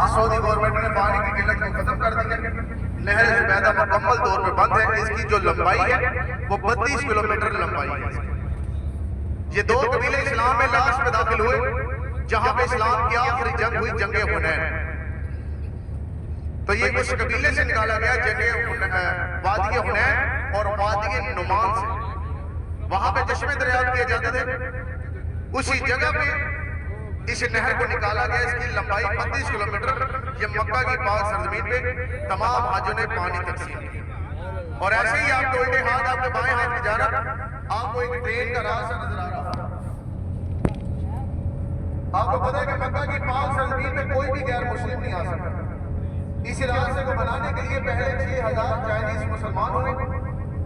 آج سعودی گورنمنٹ نے پانی کی قلت کو ختم کر دیا. نہر زبیدہ مکمل طور پہ بند ہے. اس کی جو لمبائی ہے وہ 32 کلومیٹر لمبائی ہے. یہ دو قبیلے اسلام میں لاسٹ میں داخل ہوئے جہاں پہ اسلام کی آخری جنگ ہوئی, جنگ حنین. تو یہ کچھ قبیلے سے نکالا گیا, جنگ وادی حنین اور وادی نعمان سے. وہاں پہ چشمے دریافت کیے جاتے تھے. اسی جگہ پہ اس نہر کو نکالا گیا. اس کی لمبائی 32 کلومیٹر. یہ مکہ کی پاک سرزمین پہ تمام حاجوں نے پانی تقسیم کیا. اور ایسے ہی آپ کے الٹے ہاتھ, آپ کے بائیں ہاتھ کی جانب آپ کو ایک ٹرین کا راستہ نظر آ رہا ہے. آپ کو پتا ہے کہ مکہ کی پاک سرزمین میں کوئی بھی غیر مسلم نہیں آ سکتا. اس راستے کو بنانے کے لیے پہلے 6000 چائنیز مسلمان ہوئے,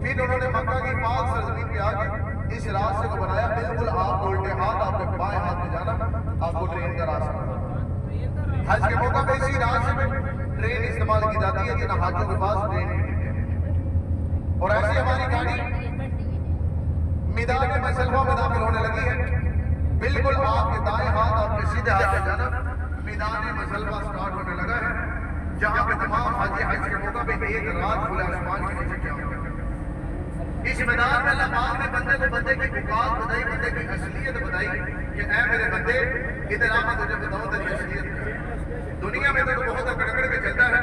پھر انہوں نے مکہ کی پاک سرزمین پہ آ کے اس راستے کو بنایا. بالکل آپ کو الٹے ہاتھ, آپ کے بائیں ہاتھ کی جانب آپ کو ٹرین کا راستہ. حج کے موقع پہ اسی راستے میں ٹرین استعمال کی جاتی ہے جن حاجوں کے پاس ٹرین نہیں ہے. اور ایسی ہماری گاڑی میدان مصطفیٰ میں داخل ہونے لگی ہے. بالکل آپ کے دائیں ہاتھ, آپ کے سیدھے ہاتھ کی جانب میدان مصطفیٰ سٹارٹ ہونے لگا ہے, جہاں پہ تمام حاجی حج کے موقع پہ ایک رات کھلے آسمان کے نیچے کیا ہوگا. اس میدان میں اللہ پاک نے بندے کو بندے کی اوقات بتائی, بندے کی اصلیت بتائی کہ اے میرے بندے ادھر آ, میں تجھے بتاؤں تیری اصلیت. دنیا میں تو بہت اکڑ کے چلتا ہے,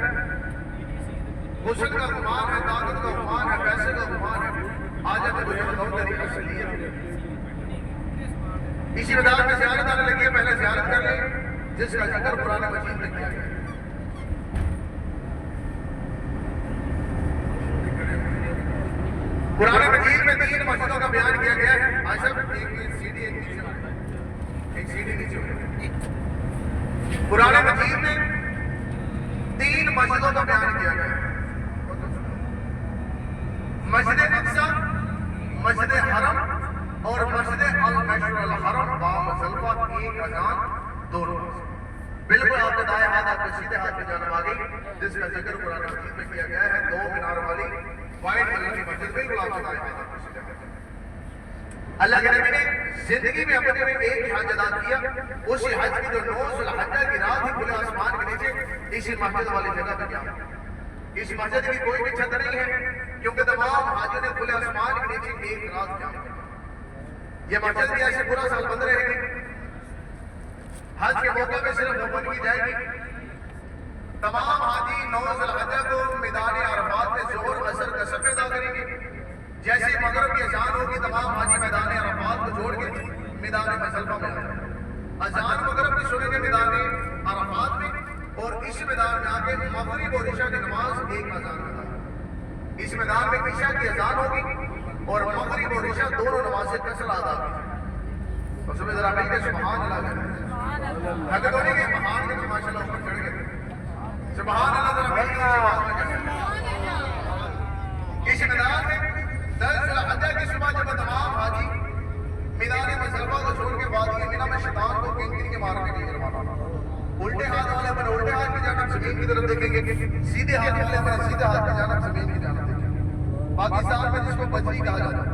حسن کا گمان ہے, طاقت کا گمان ہے, پیسے کا گمان ہے. آج میں تجھے بتاؤں تیری اصلیت. اسی میدان میں زیارت آنے لگی ہے. پہلے زیارت کر لیں جس کا ذکر قرآن مجید میں کیا گیا. قرآن مجید میں 3 مسجدوں کا بیان کیا گیا ہے. آج ایک سیڑھی ایک سیڑھی نیچے ہوئی. قرآن مجید میں 3 مسجدوں کا بیان کیا گیا ہے. مسجد اقصی, مسجد حرم اور مسجد المشعر الحرم بامزدلفہ. ایک اذان, دونوں. بالکل آپ کے دائیں ہاتھ, آپ کے سیدھے ہاتھ کی جانب آ گئی جس کا ذکر قرآن مجید میں کیا گیا ہے. 2 مینار والی وائٹ کلر کی مسجد بالکل آپ کے دائیں ہاتھ, آپ کے سیدھے ہاتھ. اللہ کے نبی نے زندگی میں اپنے میں ایک ہی حج ادا کیا. اسی حج کی جو 9 ذی الحجہ کی رات ہی کھلے آسمان کے نیچے اسی مسجد والی جگہ پہ کیا. اس مسجد کی کوئی بھی چھت نہیں ہے کیونکہ تمام حاجیوں نے کھلے آسمان کے نیچے ایک رات کیا. یہ مسجد بھی ایسے پورا سال بند رہے گی. حج کے موقع پہ صرف اوپن کی جائے گی. تمام حاجی 9 ذی الحجہ کو میدان عرفات میں ظہر اثر قصر میں ادا کریں گے. جیسے مغرب کی اذان ہوگی تمام حاجی میدان عرفات کو چھوڑ کے میدان مصطفیٰ میں آئیں گے. اذان مغرب کی سنیں گے میدان عرفات میں, اور اس میدان میں آ کے مغرب اور عشاء کی نماز ایک اذان ادا. اس میدان میں عشاء کی اذان ہوگی اور مغرب اور عشاء دونوں نمازیں قصر ادا کی. اور صبح ذرا مل کے سبحان اللہ کہتے ہیں. اگر دونوں کے سبحان کے تو ماشاءاللہ اوپر چڑھ گئے. سبحان اللہ ذرا مل کے اس میدان میں 10 ذی الحجہ کی صبح جب تمام حاجی میدان مصطفیٰ کو چھوڑ کے وادی منہ میں شیطان کو کنکری کے مارنے کے لیے روانہ. الٹے ہاتھ والے اپنے الٹے ہاتھ کی جانب زمین کی طرف دیکھیں گے, سیدھے ہاتھ والے اپنے سیدھے ہاتھ کی جانب زمین کی جانب دیکھیں گے. پاکستان میں جس کو بجری کہا جاتا ہے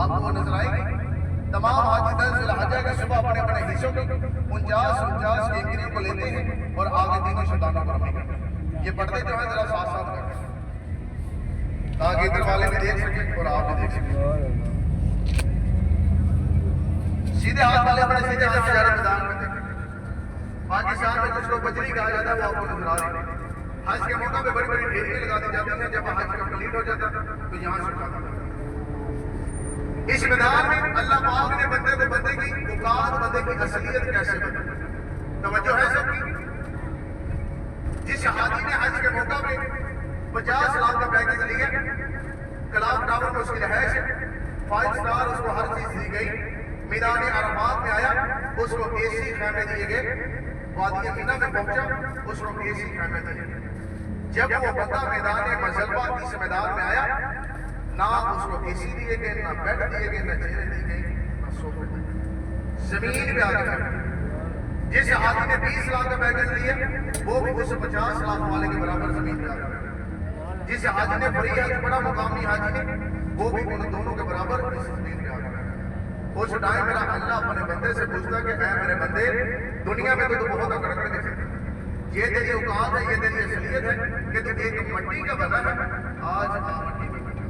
آپ کو وہ نظر آئے گی. تمام حاجی 10 ذی الحجہ کی صبح اپنے اپنے حصوں میں 49 کنکریوں کو لیتے ہیں اور آگے دینی شیطانوں کو رمی کرتے ہیں. یہ پڑھتے جو ہے ذرا ساتھ ساتھ کرتے ہیں تاکہ ادھر والے بھی دیکھ سکیں اور آپ بھی دیکھ سکیں. سیدھے ہاتھ والے اپنے سیدھے ہاتھ کی جانب میدان میں دیکھیں. پاکستان میں جس کو بجری کہا جاتا ہے وہ آپ کو نظر آ رہی ہے. حج کے موقع پہ بڑی بڑی ڈھیریاں لگا دی جاتی ہیں. جب حج کمپلیٹ ہو جاتا ہے تو یہاں سے اٹھا دیا. اس میدان میں اللہ پاک نے بندے کو بندے کی اوقات, بندے کی اصلیت کیسے بتائی. توجہ ہے سب کی. جس حاجی نے حج کے موقع پہ 50 لاکھ کا پیکیج لیا, کلاک ٹاور میں اس کی رہائش ہے, 5 اسٹار, اس کو ہر چیز دی گئی. میدان عرفات میں آیا, اس کو اے سی خیمے دیے گئے. وادی منہ میں پہنچا, اس کو اے سی خیمے دیے گئے. جب وہ بندہ میدان مصطفیٰ اس میدان میں آیا, نہ اس کو اے سی دیے گئے, نہ بیڈ دیے گئے, نہ چیئریں دی گئی, نہ صوفے دیے گئے. زمین پہ آ گیا. جس حاجی نے 20 لاکھ کا پیکیج لیا وہ بھی اس 50 لاکھ والے کے برابر زمین پہ آ گیا. جس حاجی نے فری حج پڑھا, مقامی حاجی نے, وہ بھی ان دونوں کے برابر اس زمین پہ آ گیا. اس ٹائم میرا اللہ اپنے بندے سے پوچھتا کہ اے میرے بندے, دنیا میں تو بہت اکڑ کے چلتے, یہ تیری اوقات ہے، یہ تیری اصلیت ہے کہ تو ایک مٹی کا بنا ہے، آج مٹی میں بیٹھا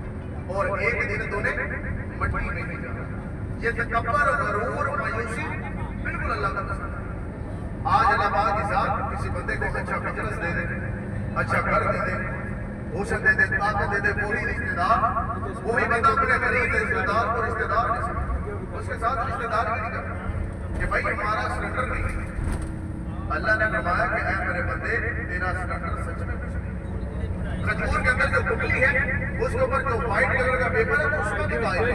اور ایک دن تو نے مٹی میں ہی جانا۔ یہ تکبر، غرور، مایوسی بالکل اللہ کا پسند ہے۔ آج اللہ پاک کی ذات کسی بندے کو اچھا بزنس دے دے، اچھا گھر دے دے، حسن دے دے، طاقت دے دے، پوری رشتے دار، وہی بندہ اپنے قریب رشتے دار کو رشتے دار نہیں سمجھتا، اس کے ساتھ رشتے دار نہیں کرتا کہ بھائی ہمارا سرنڈر نہیں ہے۔ اللہ نے فرمایا کہ اے میرے بندے تیرا سرنڈر سچ میں کچھ نہیں۔ کھجور کے اندر جو بکلی ہے اس کے اوپر جو وائٹ کلر کا پیپر ہے اس کا بھی غائب ہے،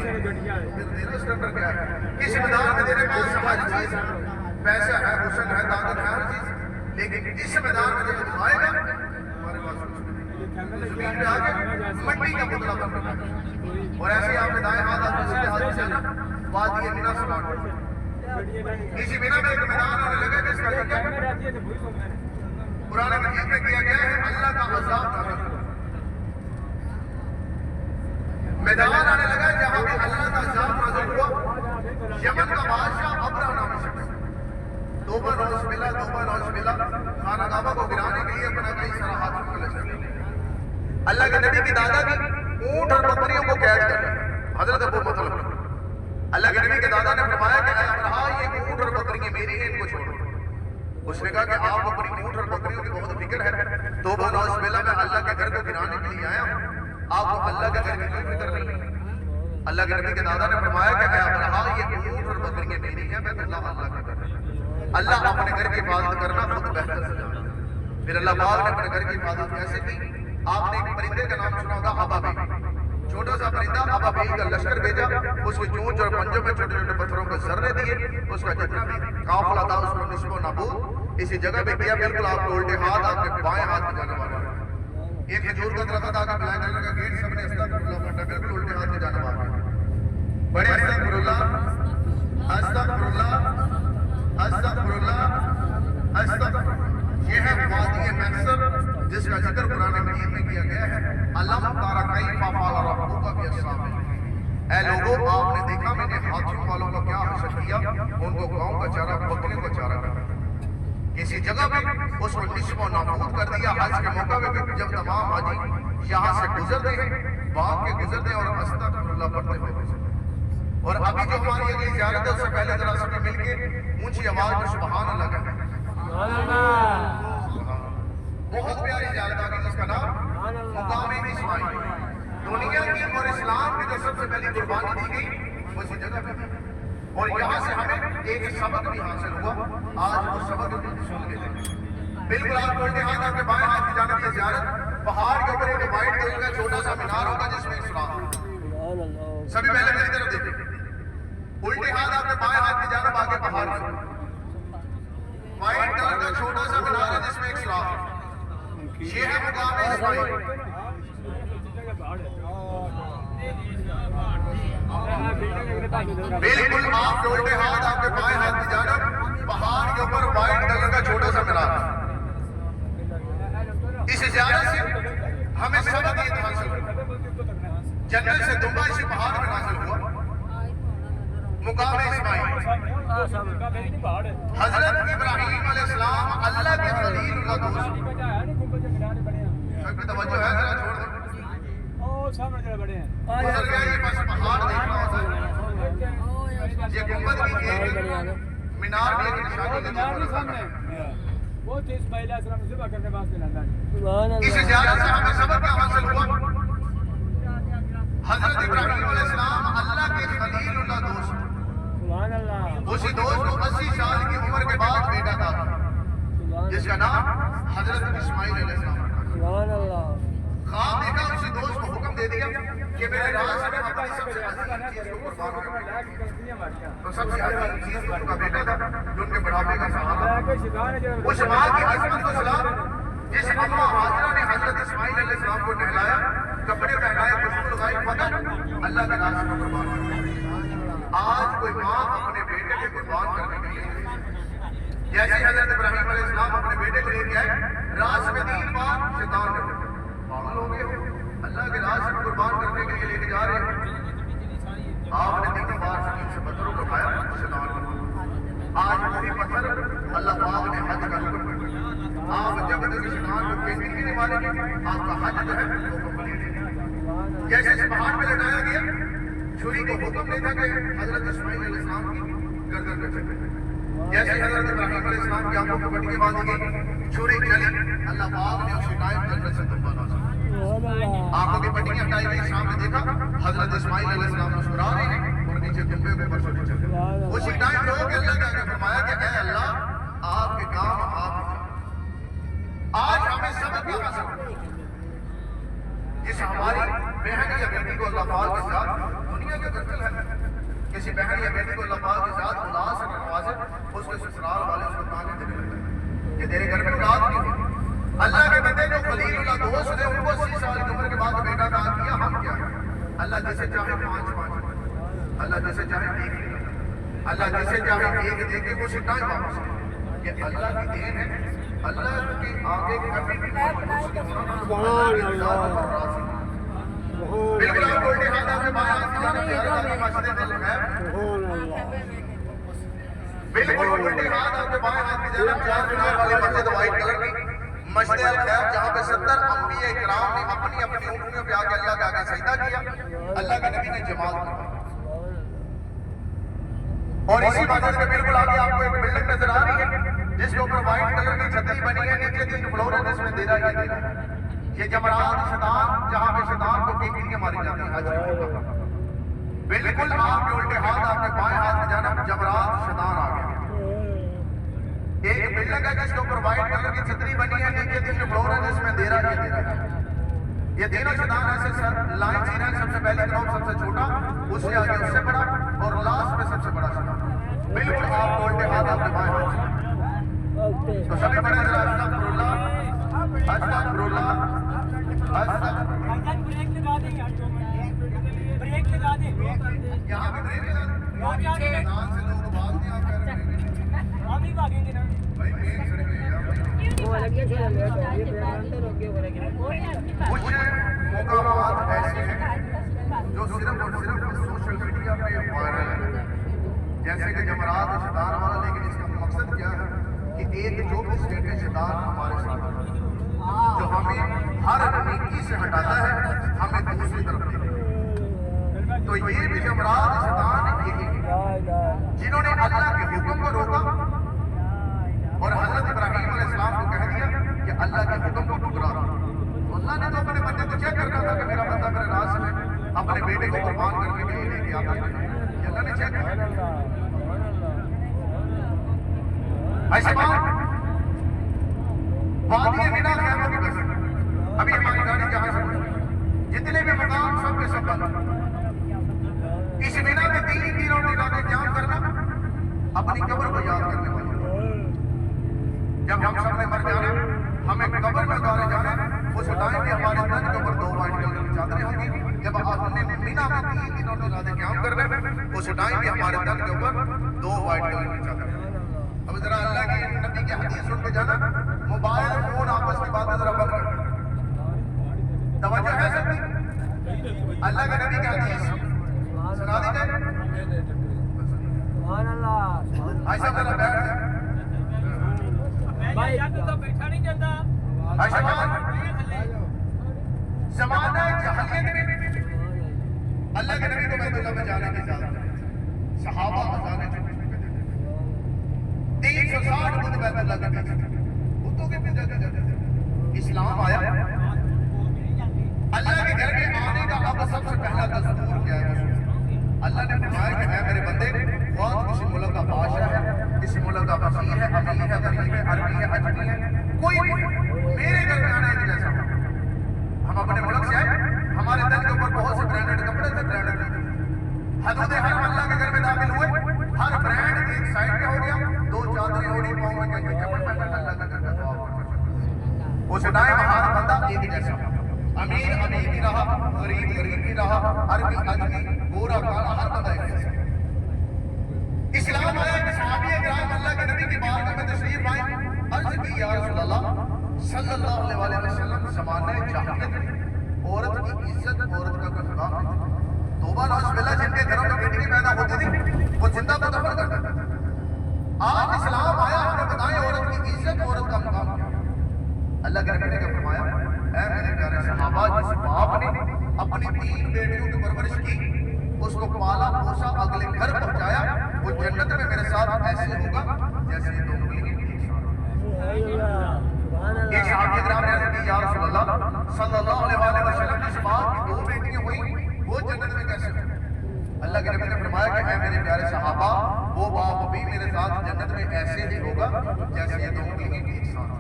پھر تیرا سرنڈر کیا ہے؟ کس میدان میں تیرے پاس ہر چیز ہے، پیسہ ہے، حسن ہے، طاقت ہے، ہر چیز، لیکن اس میدان میں جب تم آئے گا ہمارے پاس کچھ نہیں، زمین پہ آ کے مٹی کا پتلا بن رہا۔ اور ایسے آپ کے دائیں ہاتھ آپ کے سیدھے ہاتھ سے نا وادی مینا سلام کرتے ہیں۔ اسی بنا میں ایک میدان ہونے لگا جس کا ذکر قرآن مجید میں کیا گیا ہے، اللہ کا عذاب نازل کرو۔ میدان آنے لگا جہاں بھی اللہ کا عذاب نازل ہوا۔ یمن کا بادشاہ ابرہ نامی شخص، توبہ نوز ملا، توبہ نوز ملا، خانہ کعبہ کو گرانے کے لیے اپنا کئی سارا ہاتھوں کو لے چلے۔ اللہ کے نبی کی دادا بھی اونٹ اور بکریوں کو قید کر لیا، حضرت ابو مطلب۔ اللہ کے نبی کے دادا نے فرمایا کہ اے ابرہا یہ اونٹ اور بکریاں میری ہیں، ان کو چھوڑو۔ اس نے کہا کہ آپ اپنی اونٹ اور بکریوں کی بہت فکر ہے، توبہ نوز ملا میں اللہ کے گھر کو گرانے کے لیے آیا ہوں، آپ کو اللہ کے گھر کی کوئی فکر نہیں۔ اللہ کے نبی کے دادا نے فرمایا کہ اے ابرہا یہ اونٹ اور بکریاں میری ہیں، بیت اللہ اللہ کا گھر ہے، اللہ اپنے گھر کی حفاظت کرنا خود بہتر سے جانتا ہے۔ پھر اللہ پاک نے اپنے گھر کی حفاظت کیسے کی؟ آپ نے ایک پرندے کا نام سنا ہوگا ابابیل، چھوٹا سا پرندہ ابابیل کا لشکر بھیجا، اس کی چونچ اور پنجوں میں چھوٹے چھوٹے پتھروں کے ذرے دیے، اس کا جتنا بھی قافلہ تھا اس کو نصف و نابود اسی جگہ پہ کیا، بالکل آپ کے الٹے ہاتھ آپ کے بائیں ہاتھ میں جانے والا ہے۔ ایک کھجور کا درخت آ کے بلیک کلر کا گیٹ، سب نے استغفراللہ پڑھا، بالکل الٹے ہاتھ میں جانے والا ہے۔ بڑے استغفراللہ استغفراللہ استغفراللہ استغفراللہ۔ یہ ہے وادی محشر جس کا ذکر قرآن مجید میں کیا گیا ہے۔ علم تر کیف فعل ربک باصحاب الفیل، اے لوگوں آپ نے دیکھا میں نے ہاتھیوں والوں کا کیا حشر کیا، ان کو گاؤں کا چارہ، بکریوں کا چارہ کر کسی جگہ پہ اس کو نصف و نابود کر دیا۔ حج کے موقع پہ جب تمام حاجی یہاں سے گزر رہے ہیں، باغ کے گزرتے اور استغفراللہ پڑھتے ہوئے گزرتے، اور ابھی جو ہماری اگلی زیارت ہے اس سے پہلے ذرا سب مل کے اونچی آواز میں سبحان اللہ کہتے ہیں۔ بہت پیاری زیارت آ گئی جس کا نام مقام اسماعیل۔ دنیا کی اور اسلام کی جو سب سے پہلی قربانی دی گئی وہ اسی جگہ پہ دی، اور یہاں سے ہمیں ایک سبق بھی حاصل ہوا، آج وہ سبق سن لیتے ہیں۔ بالکل آپ الٹے ہاتھ آپ کے بائیں ہاتھ کی جانب یہ زیارت، پہاڑ کے اوپر ایک وائٹ کلر کا چھوٹا سا مینار ہوگا جس میں ایک سوراخ ہوگا۔ سبھی پہلے میری طرف دیکھیں، الٹے ہاتھ آپ کے بائیں ہاتھ کی جانب آگے پہاڑ ہے، وائٹ کلر کا چھوٹا سا مینار ہے جس میں ایک سوراخ ہے، یہ ہے مقام اسماعیل۔ بالکل آپ کے الٹے ہاتھ آپ کے بائیں ہاتھ کی جانب پہاڑ کے اوپر وائٹ کلر کا چھوٹا سا مینار ہے۔ اس زیارت سے ہمیں سبق یہ حاصل ہوا، جنت سے دمبا اسی پہاڑ میں نازل ہوا، مقام اسماعیل۔ حضرت ابراہیم علیہ السلام اللہ کے خلیل اللہ دوست، توجہ ہے ذرا چھوڑ دیں، گزر گیا یہ بس پہاڑ دیکھنا ہوتا ہے، یہ گنبد بھی ایک مینار بھی ایک نشانی کے طور پر رکھا ہے۔ اس زیارت سے ہمیں سبق کیا حاصل ہوا؟ حضرت ابراہیم علیہ السلام اللہ کے خلیل اللہ دوست، اسی دوست کو 80 سال کی عمر کے بعد بیٹا تھا جس کا نام حضرت اسماعیل علیہ السلام رکھا۔ خواب دیکھا، اسی دوست کو حکم دے دیا کہ میرے راستے میں اپنی سب سے عظیم چیز کو قربان کرنا۔ تو سب سے عظیم چیز ان کا بیٹا تھا جو ان کے بڑھاپے کا سہارا، اس ماں کی عظمت کو سلام جس اماں ہاجرہ نے حضرت اسماعیل علیہ السلام کو نہلایا، کپڑے پہنائے، خوشبو لگائی، فقط اللہ کے راستے میں قربان کرنا۔ آج کوئی ماں اپنے بیٹے کو قربان کرنے کے لیے جیسے حضرت ابراہیم علیہ السلام اپنے بیٹے کو لے کے آئے، راس میں 3 بار شیطان نے پاگل ہو گئے ہو، اللہ کے راستے میں قربان کرنے کے لیے لے کے جا رہے ہیں۔ آپ نے 3 بار زمین سے پتھروں کو اٹھایا، شیطان نے۔ آج وہی پتھر اللہ پاک نے حج کا حکم کیا، آپ پیٹنگ نہیں مارے گی آپ کا حج جو ہے وہ کمپلیٹ ہے. جیسے اس پہاڑ پہ لٹایا گیا چھری کو حکم نہیں تھا کہ حضرت اسماعیل علیہ السلام کی گردن پہ چلے. جیسے حضرت ابراہیم علیہ السلام کی آنکھوں کو پٹی باندھی گئی چھری چلی اللہ پاک نے اسی ٹائم جنت سے تحفہ نازل. آنکھوں کی پٹیاں ہٹائی گئی سامنے دیکھا حضرت اسماعیل علیہ السلام مسکرا رہے ہیں اور نیچے دمبے کے اوپر چھری چل رہی. اسی ٹائم لوگوں کے اللہ کا فرمایا کہ اے اللہ آپ کے کام آپ آج ہمیں سبق کیا حاصل جس ہماری بہن یا بیٹی کو اللہ پاک کے ساتھ دنیا کے قتل ہے کسی بہن یا بیٹی کو اللہ پاک کے ساتھ اولاد سے نوازے اس کے سسرال والے اس کو تانے دینے لگتے ہیں کہ تیرے گھر میں اولاد نہیں ہوئی. اللہ کے بندے جو خلیل اللہ دوست ہے ان کو 80 سال کی عمر کے بعد بیٹا کہا کیا ہم کیا ہے اللہ جسے چاہے 5 اللہ جسے چاہے 1 اللہ جسے چاہے 1 دے کے وہ ٹائم واپس یہ اللہ کی دین ہے. اللہ کے آگے کبھی بھی بالکل آپ الٹے ہاتھ آپ کے بائیں ہاتھ کی جانب زیارت آگے مسجد الخیر بالکل الٹے ہاتھ آپ کے بائیں ہاتھ کی جانب 4 مینار والی مسجد وائٹ کلر کی مسجد الخیر جہاں پہ 70 انبیاء اکرام نے اپنی اپنی اونٹنیوں پہ آگے اللہ کے آگے سجدہ کیا اللہ کے نبی نے جماعت کی. اور اسی مسجد کے بالکل آگے آپ کو ایک بلڈنگ نظر آ رہی ہے جس کے اوپر وائٹ کلر کی چھتری بنی ہے نیچے 3 فلور ہے جس میں دیرہ یہ جمرات شیطان جہاں پہ شیطان کو کیکریاں ماری جاتی ہیں حج کے بالکل آپ کے الٹے ہاتھ آپ کے بائیں ہاتھ کی جانب جمرات شیطان آ گیا. ایک بلڈنگ ہے جس کے اوپر وائٹ کلر کی چھتری بنی ہے نیچے 3 فلور ہے جس میں دیرہ یہ تینوں شیطان ایسے سر لائن سی رہے ہیں سب سے پہلی گراؤنڈ سب سے چھوٹا اس سے آگے اس سے بڑا اور لاسٹ میں سب سے بڑا شیطان بالکل آپ کو الٹے ہاتھ آپ کے بائیں ہاتھ تو سبھی بڑے ذرا استغفراللہ استغفراللہ بریک لگا دیں بریک لگا دیں یہاں پہ بریک لگا دیں سے لوگ باز نہیں آپ کہہ رہے ہیں ہم ہی بھاگیں گے نا بھائی مین سڑک ہے یہاں کچھ مقامات ایسے ہیں جو صرف اور صرف سوشل میڈیا پہ وائرل ہے جیسے کہ جمرات شیطان والا لیکن اس کا مقصد کیا ہے کہ ایک 24 گھنٹے شیطان ہمارے ساتھ جو ہمیں ہر نیکی سے ہٹاتا ہے ہمیں دوسری طرف لے جاتا ہے. تو یہ بھی جمرات شیطان یہی ہے جنہوں نے اللہ کے حکم کو روکا اور حضرت ابراہیم علیہ السلام کو کہہ دیا کہ اللہ کے حکم کو ٹکرا دو. تو اللہ نے تو اپنے بندے کو چیک کرنا تھا کہ میرا بندہ میرے راستے میں اپنے بیٹے کو قربان کرنے کے لیے لے کے آتا ہے. اللہ نے چیک کیا ایسے بات وادی مینا خیموں کی بس ابھی ہماری گاڑی جہاں سے جتنے بھی مقام سب کے سب بند اس مینا میں 3 تینوں نگاہیں جام کرنا اپنی قبر کو یاد کرنے والی جب ہم سب نے مر جانا ہمیں قبر میں اتارے جانا اس ٹائم بھی ہمارے تن کے اوپر 2 وائٹ کلر کی چادریں ہوں گی. جب آپ نے مینا میں 3 تینوں نگاہیں جام کرنا اس ٹائم بھی ہمارے تن کے اوپر 2 وائٹ کلر کی چادریں. اب ذرا اللہ کی نبی کی حدیث سن کے جانا موبائل فون آپس میں باتیں ذرا بند کر توجہ ہے سب کی اللہ کے نبی کی حدیث سنا دی جائے سبحان اللہ ایسا ذرا بیٹھ جائے بھائی تو بیٹھا نہیں جاتا ایسا زمانہ جہلیت میں اللہ کے نبی کو بیت اللہ میں جانے کی اجازت ہے. صحابہ ہزاریں چھوٹے چھوٹے تھے 360 بدھ بیت اللہ کے پیچھے بتوں کے پیچھے جاتے تھے. اسلام آیا اللہ کے گھر میں آنے کا اب سب سے پہلا دستور کیا ہے اللہ نے فرمایا کہ اے میرے بندے خواہ کسی ملک کا بادشاہ ہے کسی ملک کا وزیر ہے امیر ہے غریب ہے عربی ہے اجمی ہے کوئی بھی میرے گھر میں آنا ایک جیسا ہو. ہم اپنے ملک سے آئے ہمارے دل کے اوپر بہت سے برانڈڈ کپڑے تھے برانڈڈ حدود حرم اللہ کے گھر میں داخل ہوئے ہر برانڈ ایک سائڈ پہ ہو گیا 2 چادریں اوڑھی پاؤں میں کہیں چپل پہن اللہ کے گھر میں دعا کرنا اس ٹائم ہمارا بندہ ایک جیسا امیر امیر بھی رہا غریب غریب بھی رہا عربی اجمی گورا کالا ہر بندہ ایک جیسا. اسلام آیا کہ صحابی اکرام اللہ کے نبی کی بارگاہ میں تشریف آئے عرض کی یا رسول اللہ صلی اللہ علیہ وسلم زمانہ جاہلیت میں عورت کی عزت عورت کا کوئی خدا نہیں تھا. توبہ نعوذ باللہ جن کے گھروں میں بیٹی پیدا ہوتی تھی وہ زندہ کو دفن کرتا تھا. آج اسلام آیا ہمیں بتائیں عورت کی عزت عورت کا مقام کیا. اللہ کے نبی نے کہا اے میرے پیارے صحابہ جس باپ نے اپنی 3 بیٹیوں کی پرورش کی اس کو پالا پوسا اگلے گھر پہنچایا وہ جنت میں میرے ساتھ ایسے ہوگا جیسے 2 انگلی ایک ساتھ ایک صحابی کرام نے عرض کی یا رسول اللہ صلی اللہ علیہ وسلم جس باپ کی 2 بیٹیاں ہوئی وہ جنت میں کیسے ہوگی؟ اللہ کے نبی نے فرمایا کہ اے میرے پیارے صحابہ وہ باپ بھی میرے ساتھ جنت میں ایسے ہی ہوگا جیسے یہ 2 انگلی ایک ساتھ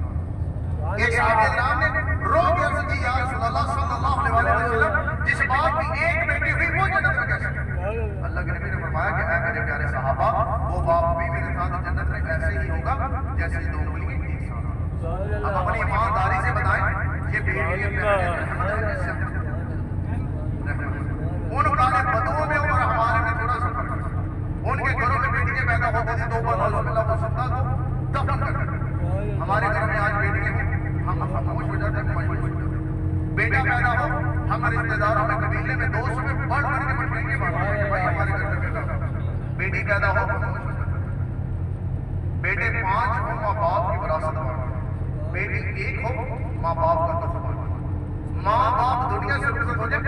ایک صحابی کرام نے رو کے عرض کی یا رسول اللہ صلی اللہ علیہ وسلم جس باپ کی 1 بیٹی ہوئی وہ جنت میں کیسے ہوگی؟ اللہ کے نبی نے فرمایا کہ اے میرے پیارے صحابہ وہ باپ بھی میرے ساتھ جنت میں ایسے ہی ہوگا جیسے 2 انگلی ایک ساتھ اب اپنی ایمانداری سے بتائیں یہ بیٹی ان پرانے بدوؤں میں اور ہمارے میں تھوڑا سا فرق ہے ان کے گھروں میں بیٹیاں پیدا ہوتی تھی 2 بار اللہ کو سنتا کو دفن کر دیتے ہمارے گھر میں آج بیٹیاں ہیں ہم خاموش ہو جاتے ہیں مجبور ہو جاتے ہیں بیٹا پیدا ہو ہم رشتے داروں میں قبیلے میں دوست میں بڑھ بڑھ کے مٹھائیاں بانٹتے ہیں کہ بھائی ہمارے گھر میں بیٹا بیٹی پیدا ہو خاموش ہو جاتے ہیں بیٹے 5 ہو ماں باپ کی وراثت بانٹتے بیٹی 1 ہو ماں باپ کا دکھ بانٹتے ماں باپ دنیا سے رخصت ہو جائے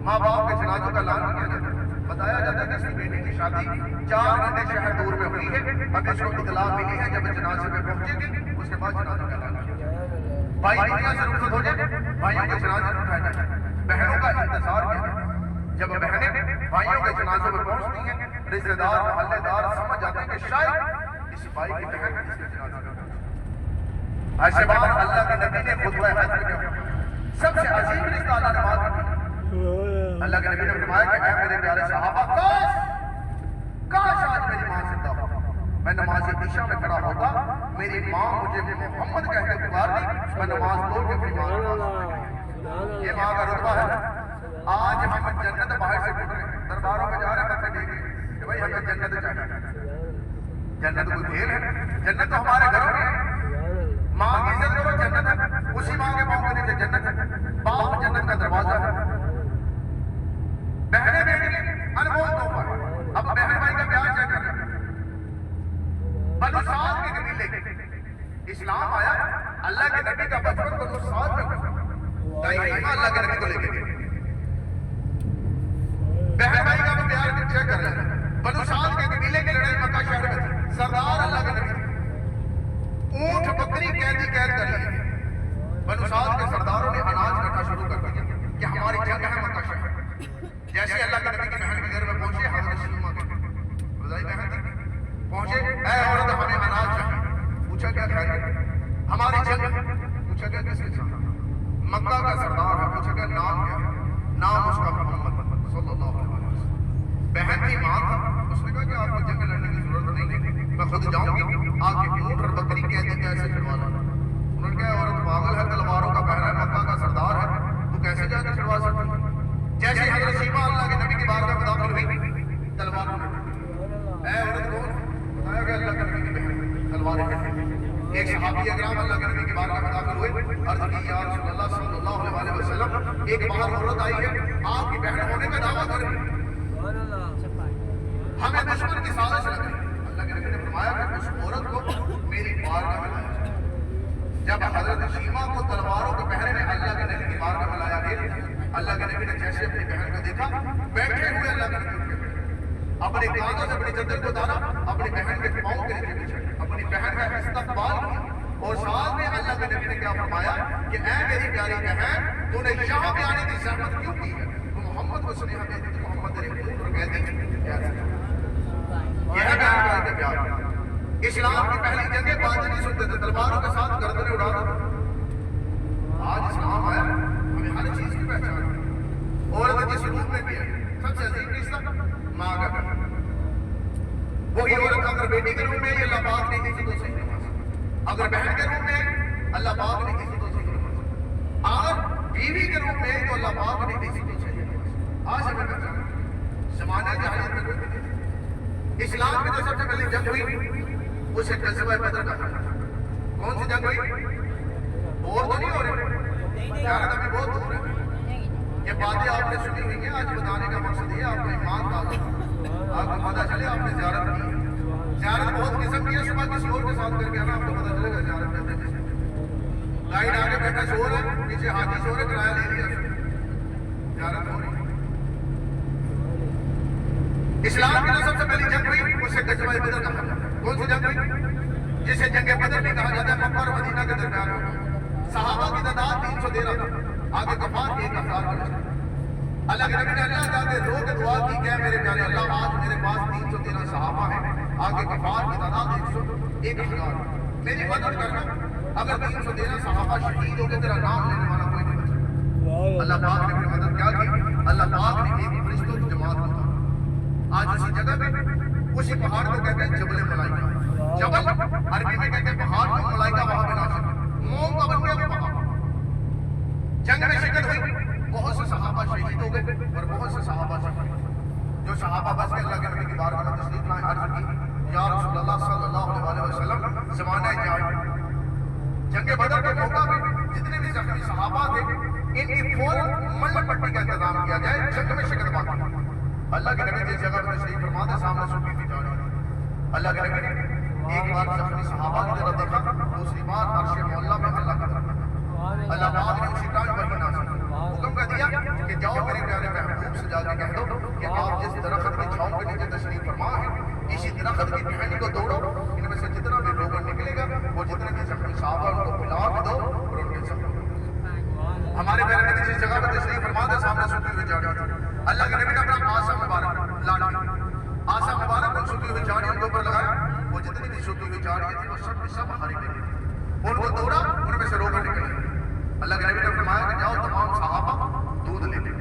ماں باپ کے جنازوں کا اعلان کیا جاتا ہے بتایا جاتا ہے کہ اس کی بیٹی کی شادی 4 گھنٹے شہر دور میں ہوئی ہے ابھی اس کو اطلاع ملی ہے جب جنازے میں پہنچے گی اس کے بعد جنازے کا اعلان کیا جائے بھائی دنیا سے رخصت ہو جائے بھائیوں کے جنازے میں اٹھائے جاتے ہیں بہنوں کا انتظار کیا جاتا ہے جب بہنیں بھائیوں کے جنازوں میں پہنچتی ہیں رشتے دار محلے دار سمجھ جاتے ہیں کہ شاید اس بھائی کی بہن اس کے جنازے میں ایسے بات اللہ کے نبی نے خطبہ حج میں کیا سب سے عظیم رشتہ اللہ نے بات کی اللہ کے نبی نے فرمایا کہ اے میرے پیارے صحابہ کاش آج میری ماں زندہ ہو میں نماز عشاء میں کھڑا ہوتا میری ماں مجھے محمد کہہ کے پکار دی میں نماز توڑ کے اپنی ماں یہ ماں کا رتبہ ہے آج ہم جنت باہر سے ڈھونڈ رہے ہیں درباروں میں جا رہے ہیں ماتھے ٹیک کہ بھائی ہمیں جنت چاہیے جنت کوئی کھیل ہے جنت تو ہمارے گھروں میں ہے ماں کی عزت کرو جنت ہے اسی ماں کے پاؤں کے نیچے جنت ہے باپ جنت کا دروازہ ہے بہنیں بیٹی انمول تحفہ ہے اب بہن بھائی کا پیار چیک کر رہے ہیں بنو سعد کے قبیلے کے اسلام آیا اللہ کے نبی کا بچپن بنو سعد میں گزرا دائما اللہ کے نبی کو لے کے گئے بہن بھائی کا پیار چیک کر رہے ہیں بنو سعد کے قبیلے کی لڑائی مکہ شہر میں تھی سردار اللہ کے نبی اونٹ بکری قید کر لی بنو سعد کے سرداروں نے اناج رکھنا شروع کر دیا کہ ہماری جنگ ہے مکہ شہر جیسے اللہ کے نبی کی بہن کے گھر میں پہنچے حضرت شیما کے رضائی بہن تھی پہنچے اے عورت ہمیں اناج چاہیے پوچھا کیا خیریت ہماری جنگ پوچھا کیا کس کے ساتھ مکہ کا سردار ہے پوچھا کیا نام کیا ہے نام اس کا محمد صلی اللہ علیہ وسلم بہن کی ماں تھا اس نے کہا کہ آپ کو جنگ لڑنے کی ضرورت نہیں ہے میں خود جاؤں گی آ کے اونٹ اور بکری کہتے کیسے چھڑوا لانا انہوں نے کہا عورت پاگل ہے تلواروں کا پہرا ہے مکہ کا سردار ہے تو کیسے جا کے چھڑوا سکتی ہے جیسے حضرت شیما اللہ کے نبی کی بارگاہ میں داخل ہوئی تلوار اے عورت کون بتایا کہ اللہ کے نبی کی بہن تلوار ایک صحابی اکرام اللہ کے نبی کی بارگاہ میں داخل ہوئے عرض کی یا رسول اللہ صلی اللہ علیہ وسلم ایک باہر عورت آئی ہے آپ کی بہن ہونے کا دعویٰ کر رہی ہے ہمیں دشمن کی سازش لگ رہی ہے اللہ کے نبی نے فرمایا کہ اس عورت کو میری بارگاہ میں لایا جائے جب حضرت شیما کو تلواروں کے پہرے میں اللہ کے نبی کی بارگاہ میں لایا گیا اللہ کے نبی نے جیسے اپنی بہن کو دیکھا بیٹھے ہوئے اللہ کے نبی اپنے کاغذ سے اپنی چادر کو اتارا اپنی بہن کے پاؤں کے نیچے بچھا اپنی بہن کا استقبال کیا اور ساتھ میں اللہ کے نبی نے کیا فرمایا کہ اے میری پیاری بہن تو نے یہاں پہ آنے کی زحمت کیوں کی ہے تو محمد کو سنیا دے دی محمد تیرے حضور اور کہتے ہیں یہ ہے بہن بھائی کا پیار اسلام کی پہلی جنگیں باتیں نہیں سنتے تھے تلواروں کے ساتھ گردنیں اڑاتے تھے آج اسلام آیا ہمیں ہر چیز کی پہچان ہے عورت جس روپ میں بھی ہے سب سے عظیم رشتہ ماں کا گھر وہی عورت اگر بیٹی کے روپ میں اللہ پاک نے عزتوں سے نوازا اگر بہن کے روپ میں اللہ پاک نے عزتوں سے نوازا اگر بیوی کے روپ میں تو اللہ پاک نے عزتوں سے نوازا آج ہمیں پہچان زمانہ جاہلیت میں کوئی نہیں اسلام کی جو سب سے پہلی جنگ ہوئی اسے غزوہ بدر کہا جاتا ہے کون سی جنگ ہوئی اور تو نہیں ہو رہے زیارت ابھی بہت دور ہے یہ باتیں آپ نے سنی ہوئی ہیں آج بتانے کا مقصد یہ آپ کو ایمان تازہ آپ کو پتہ چلے آپ نے زیارت کی ہے زیارت بہت قسم کی ہے صبح کسی اور کے ساتھ کر کے آنا آپ کو پتہ چلے گا زیارت کہتے ہیں گائیڈ آگے بیٹھا سو رہا ہے، پیچھے حاجی سو رہے، کرایہ لے لیا زیارت ہو رہی۔ اسلام کی جو سب سے پہلی جنگ ہوئی اسے غزوہ بدر کہا جاتا ہے۔ کون سی جنگ ہوئی؟ جسے جنگ بدر بھی کہا جاتا ہے، مکہ اور مدینہ کے درمیان ہوئی۔ صحابہ کی تعداد 313 آگے کفار 1000 کا رشتہ۔ اللہ کے نبی نے اللہ تعالیٰ کے رو کے دعا کی کہ میرے پیارے اللہ آج میرے پاس 313 صحابہ ہیں، آگے کفار کی تعداد 1000۔ میری مدد کرنا، اگر 313 صحابہ شہید ہو گئے تیرا نام لینے والا کوئی نہیں بچا۔ اللہ پاک نے میری مدد کیا کی؟ اللہ پاک نے ایک فرشتوں کی جماعت کو آج اسی جگہ پہ اسی پہاڑ کو کہتے ہیں جبل ملائکہ۔ جبل عربی میں کہتے ہیں پہاڑ کو، ملائکہ وہاں پہ نازل ہوئے، موم کا بن گیا وہ پہاڑ۔ جنگ میں شرکت ہوئی، بہت سے صحابہ شہید ہو گئے اور بہت سے صحابہ شہید ہوئے۔ جو صحابہ بچ کے اللہ کے نبی کی بارگاہ میں تشریف لائے، عرض کی یا رسول اللہ صلی اللہ علیہ وسلم زمانہ جنگ، جنگ بدر کے موقع پہ جتنے بھی زخمی صحابہ تھے ان کی فوراً ملہ پٹی کا انتظام کیا جائے، جنگ میں شرکت باقی۔ اللہ کے نبی جس جگہ پر تشریف فرما تھے سامنے سوکھی ہوئی جا رہی ہے۔ اللہ کے نبی نے ایک بار زخمی صحابہ کی طرف دیکھا، دوسری بار عرش معلیٰ میں اللہ کی طرف دیکھا۔ اللہ پاک نے اسی ٹائم وحی نازل کی، حکم کر دیا کہ جاؤ میرے پیارے محبوب سے جا کے کہہ دو کہ آپ جس درخت کی چھاؤں کے نیچے تشریف فرما ہے اسی درخت کی ٹہنی کو توڑو، ان میں سے جتنا بھی روغن نکلے گا وہ جتنے بھی زخمی صحابہ ان کو پلا کے دو اور ان کے زخم۔ ہمارے پیارے نبی جس جگہ پر تشریف فرما تھے سامنے سوکھی ہوئی جا رہی ہے۔ اللہ کے نبی نے اپنا آسا مبارک لاٹھی، آسا مبارک کو سوکھی ہوئی جاڑی ان کے اوپر لگایا، وہ جتنی بھی سوکھی ہوئی جاڑیاں تھیں وہ سب کی سب ہری پہ تھی، ان کو توڑا، ان میں سے روغن نکلے۔ اللہ کے نبی نے فرمایا کہ جاؤ تمام صحابہ دودھ لے لے۔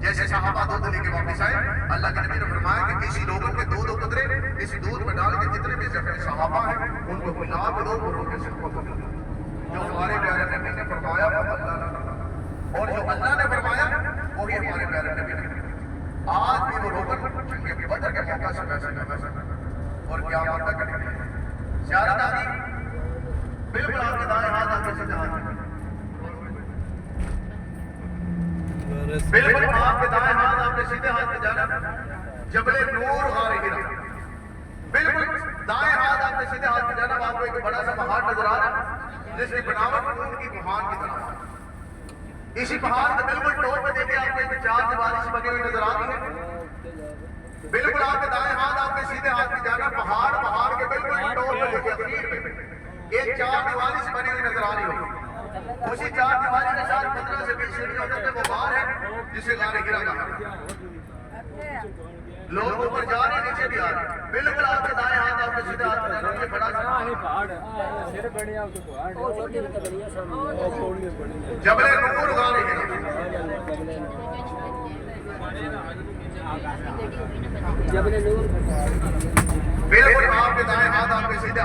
جیسے صحابہ دودھ لے کے واپس آئے، اللہ کے نبی نے فرمایا کہ اسی روغن کے 2 قطرے اس دودھ میں ڈال کے جتنے بھی زخمی صحابہ ہیں ان کو پلا کے دو اور ان کے سر کو پکڑ دو۔ جو ہمارے پیارے نبی نے فرمایا وہ اللہ نے فرمایا، اور جو اللہ نے فرمایا وہی ہمارے پیارے نبی نے۔ آج بھی وہ روغن جنگ بدر کے موقع سے ویسے نہ ویسا اور کیا مدد کریں گے۔ زیارت آگی بالکل آپ کے دائیں ہاتھ آپ کے سیدھے ہاتھ میں، بالکل آپ کے دائیں ہاتھ آپ کے سیدھے ہاتھ میں جانا جبل نور غار ہرا، بالکل دائیں ہاتھ آپ کے سیدھے ہاتھ میں جانا۔ آپ کو ایک بڑا سا پہاڑ نظر آ رہا ہے جس کی بناوٹ خون کی بہان کی طرح ہے۔ اسی پہاڑ کے بالکل ٹاپ پہ دیکھیں آپ کو ایک 4 دیواری بنی ہوئی نظر آتی ہے، بالکل آپ کے دائیں ہاتھ آپ کے سیدھے ہاتھ میں جانا، پہاڑ کے بالکل ٹاپ پہ دیکھیں اخیر پہ ایک 4 دیواری بنی ہوئی نظر آ رہی ہوگی۔ اسی 4 دیواری کے ساتھ 15 سے 20 سیڑھیاں اترتے وہ غار ہے جسے غار ہرا کہا ہے۔ لوگ اوپر جا رہے ہیں نیچے بھی آ رہے ہیں، بالکل آپ کے دائیں ہاتھ آپ کے سیدھے ہاتھ میں جانا، یہ بڑا سا جبل نور غار ہرا، بالکل آپ کے دائیں ہاتھ آپ کے سیدھے